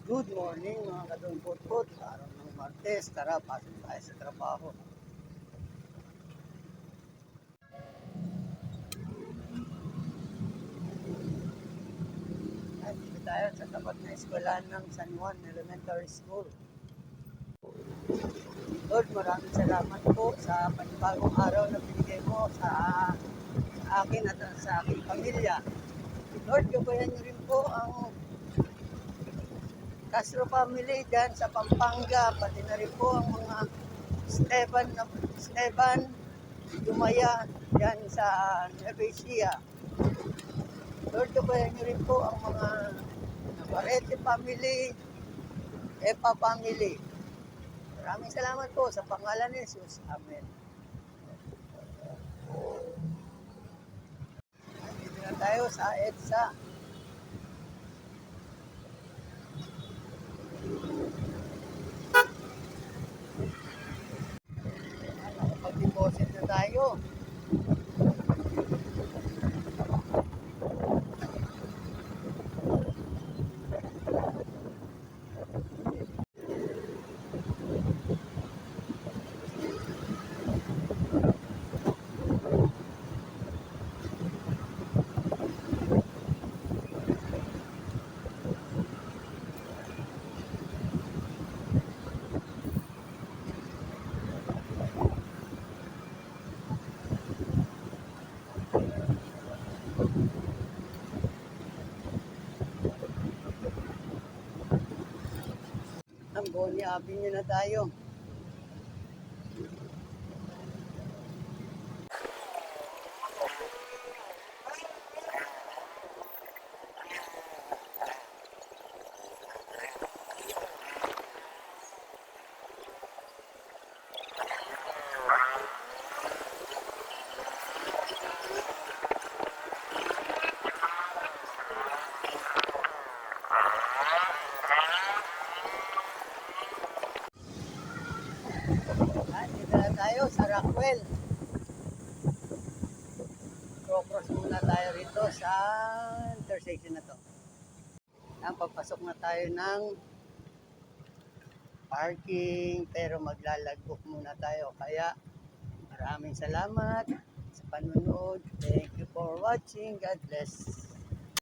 Good morning mga kadungkot-kot. Araw ng Martes, tara, pasok tayo sa trabaho. Dito tayo sa tapat na eskwelahan ng San Juan Elementary School. Lord, maraming salamat po sa panibagong araw na binigay mo sa akin at sa aking pamilya. Lord, gabayan niyo rin po ang Castro family dyan sa Pampanga, pati na rin po ang mga Esteban, Dumaya dyan sa Nueva Ecija. Lord, gabayan niyo rin po ang mga Navarrete family, Epa family. Maraming salamat po sa pangalan ni Jesus. Amen. Dito na tayo sa EDSA. Nakapag-deposit na tayo. Ang Boni Avenue na tayo. Dito na tayo sa Rockwell. Cross muna tayo rito sa intersection na to. Pagpasok na tayo ng parking, pero maglalagbook muna tayo. Kaya maraming salamat sa panunood. Thank you for watching. God bless.